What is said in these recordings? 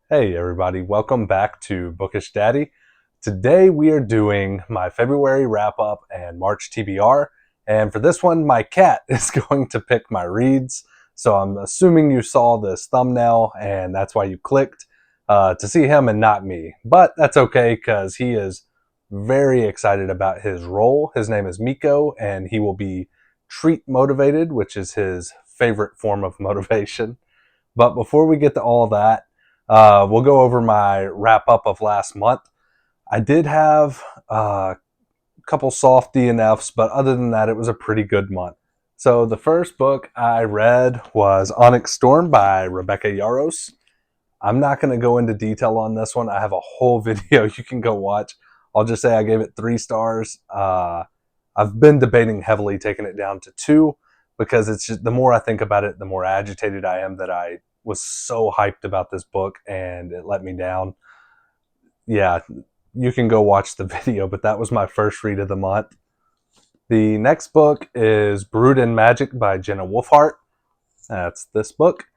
Hey everybody, welcome back to Bookish Daddy. Today we are doing my February wrap up and March TBR. And for this one, my cat is going to pick my reads. So I'm assuming you saw this thumbnail and that's why you clicked to see him and not me. But that's okay because he is very excited about his role. His name is Miko and he will be treat motivated, which is his favorite form of motivation. But before we get to all that, we'll go over my wrap up of last month. I did have a couple soft DNFs, but other than that, it was a pretty good month. So the first book I read was Onyx Storm by Rebecca Yarros. I'm not going to go into detail on this one. I have a whole video you can go watch. I'll just say I gave it 3 stars. I've been debating heavily taking it down to 2 because it's just, the more I think about it, the more agitated I am that I was so hyped about this book and it let me down. Yeah, you can go watch the video, but that was my first read of the month. The next book is Brood and Magic by Jenna Wolfhart. That's this book.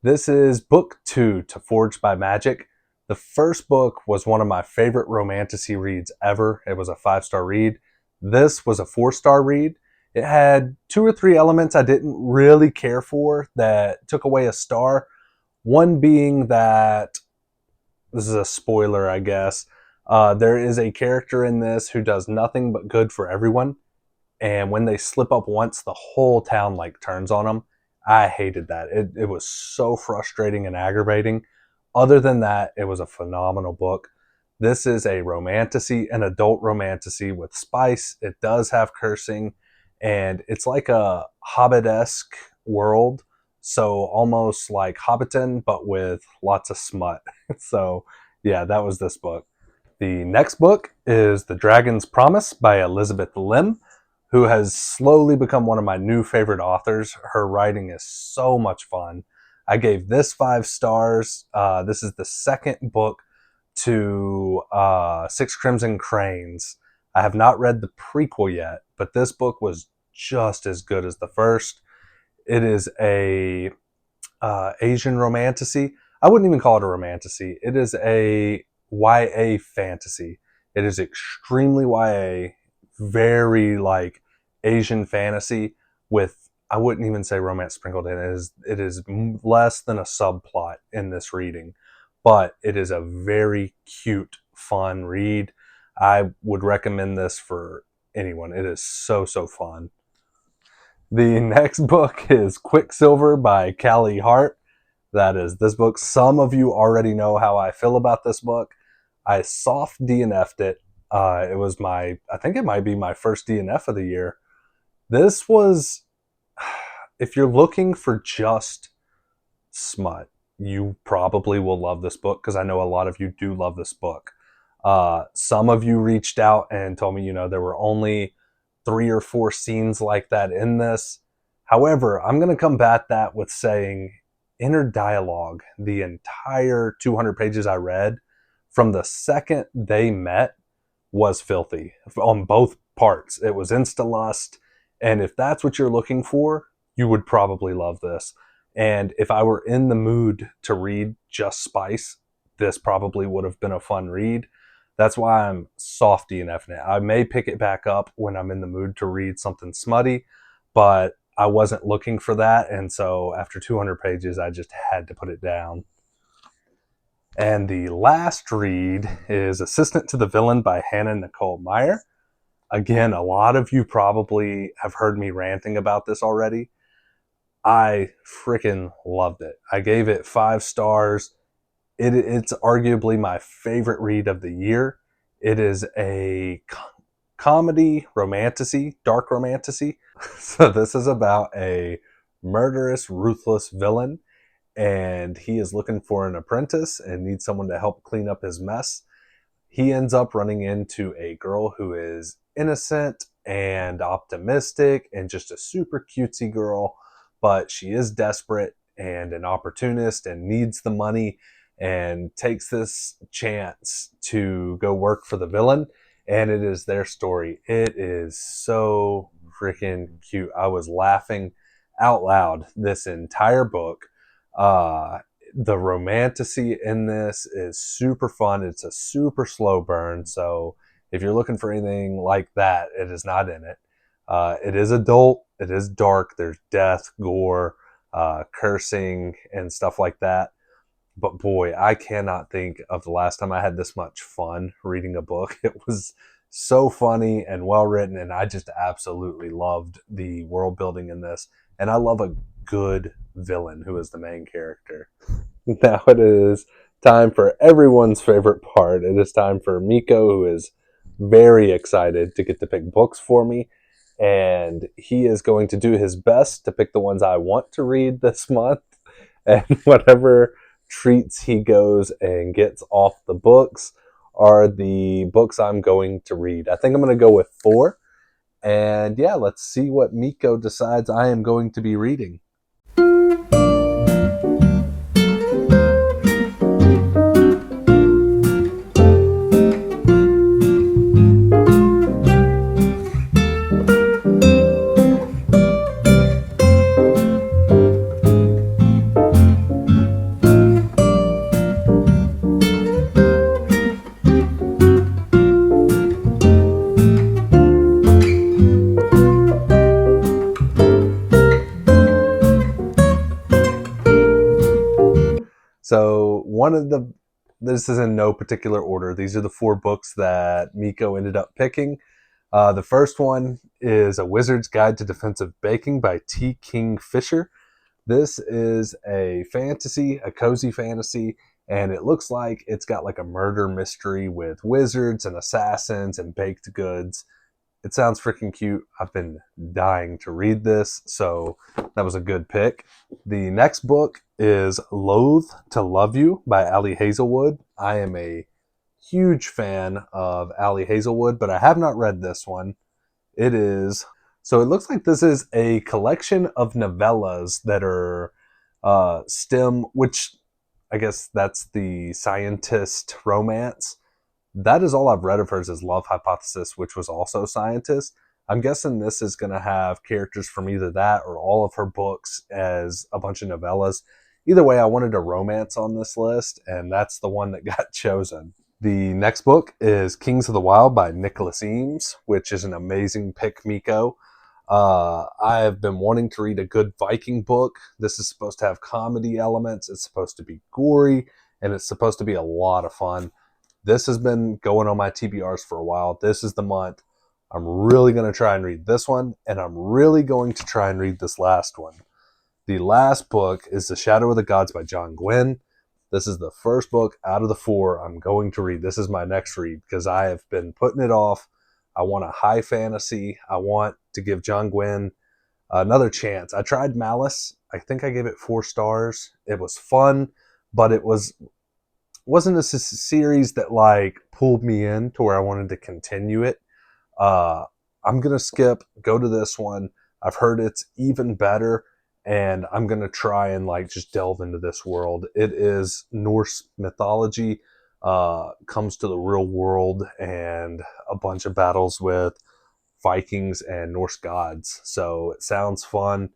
This is book 2 to Forged by Magic. The first book was one of my favorite romantasy reads ever. It was a 5-star read. This was a 4-star read. It had 2 or 3 elements I didn't really care for that took away a star. One being that, this is a spoiler, I guess, there is a character in this who does nothing but good for everyone. And when they slip up once, the whole town like turns on them. I hated that. It was so frustrating and aggravating. Other than that, it was a phenomenal book. This is a romantasy, an adult romantasy with spice. It does have cursing, and it's like a Hobbit-esque world. So almost like Hobbiton, but with lots of smut. So yeah, that was this book. The next book is The Dragon's Promise by Elizabeth Lim, who has slowly become one of my new favorite authors. Her writing is so much fun. I gave this 5 stars. This is the second book to Six Crimson Cranes. I have not read the prequel yet, but this book was just as good as the first. It is a Asian romantasy. I wouldn't even call it a romantasy. It is a YA fantasy. It is extremely YA, very like Asian fantasy with, I wouldn't even say romance sprinkled in. It is less than a subplot in this reading, but it is a very cute, fun read. I would recommend this for anyone. It is so fun. The next book is Quicksilver by Callie Hart. That is this book. Some of you already know how I feel about this book. I soft DNF'd it. It was I think it might be my first DNF of the year. This was, if you're looking for just smut, you probably will love this book because I know a lot of you do love this book. Some of you reached out and told me, there were only 3 or 4 scenes like that in this. However, I'm going to combat that with saying inner dialogue, the entire 200 pages I read, from the second they met, was filthy on both parts. It was insta-lust, and if that's what you're looking for, you would probably love this. And if I were in the mood to read just spice, this probably would have been a fun read. That's why I'm soft DNFing it. I may pick it back up when I'm in the mood to read something smutty, but I wasn't looking for that, and so after 200 pages, I just had to put it down. And the last read is Assistant to the Villain by Hannah Nicole Meyer. Again, a lot of you probably have heard me ranting about this already. I freaking loved it. I gave it 5 stars. It's arguably my favorite read of the year. It is a comedy romantasy, dark romantasy. So this is about a murderous, ruthless villain, and he is looking for an apprentice and needs someone to help clean up his mess. He ends up running into a girl who is innocent and optimistic and just a super cutesy girl, but she is desperate and an opportunist and needs the money and takes this chance to go work for the villain. And it is their story. It is so freaking cute. I was laughing out loud this entire book. The romanticy in this is super fun. It's a super slow burn. So if you're looking for anything like that, it is not in it. It is adult. It is dark. There's death, gore, cursing, and stuff like that. But boy, I cannot think of the last time I had this much fun reading a book. It was so funny and well written, and I just absolutely loved the world building in this. And I love a good villain who is the main character. Now it is time for everyone's favorite part. It is time for Miko, who is very excited to get to pick books for me. And he is going to do his best to pick the ones I want to read this month. And whatever treats he goes and gets off the books are the books I'm going to read. I think I'm going to go with 4. And yeah, let's see what Miko decides I am going to be reading. So this is in no particular order. These are the 4 books that Miko ended up picking. The first one is A Wizard's Guide to Defensive Baking by T. King Fisher. This is a fantasy, a cozy fantasy, and it looks like it's got like a murder mystery with wizards and assassins and baked goods. It sounds freaking cute. I've been dying to read this, so that was a good pick. The next book is Loathe to Love You by Ali Hazelwood. I am a huge fan of Ali Hazelwood, but I have not read this one. So it looks like this is a collection of novellas that are STEM, which I guess that's the scientist romance. That is all I've read of hers is Love Hypothesis, which was also scientist. I'm guessing this is going to have characters from either that or all of her books as a bunch of novellas. Either way, I wanted a romance on this list, and that's the one that got chosen. The next book is Kings of the Wild by Nicholas Eames, which is an amazing pick, Miko. I have been wanting to read a good Viking book. This is supposed to have comedy elements. It's supposed to be gory, and it's supposed to be a lot of fun. This has been going on my TBRs for a while. This is the month. I'm really going to try and read this one, and I'm really going to try and read this last one. The last book is The Shadow of the Gods by John Gwynne. This is the first book out of the 4 I'm going to read. This is my next read because I have been putting it off. I want a high fantasy. I want to give John Gwynne another chance. I tried Malice. I think I gave it 4 stars. It was fun, but it wasn't a series that like pulled me in to where I wanted to continue it. I'm going to go to this one. I've heard it's even better, and I'm going to try and like just delve into this world. It is Norse mythology, comes to the real world, and a bunch of battles with Vikings and Norse gods. So it sounds fun.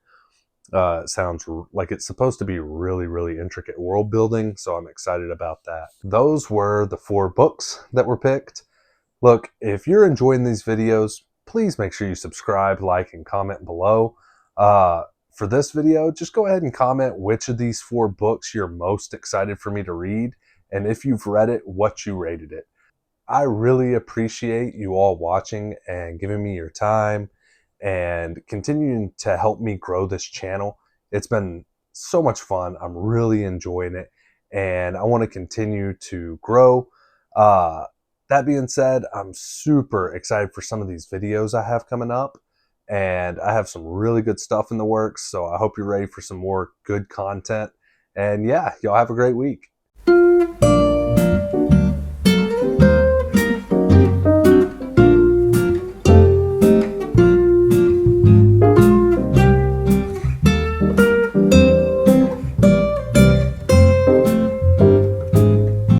It sounds like it's supposed to be really, really intricate world building, so I'm excited about that. Those were the 4 books that were picked. Look, if you're enjoying these videos, please make sure you subscribe, like, and comment below. For this video, just go ahead and comment which of these 4 books you're most excited for me to read, and if you've read it, what you rated it. I really appreciate you all watching and giving me your time and continuing to help me grow this channel. It's been so much fun. I'm really enjoying it, and I want to continue to grow. That being said, I'm super excited for some of these videos I have coming up, and I have some really good stuff in the works, so I hope you're ready for some more good content. And yeah, y'all have a great week.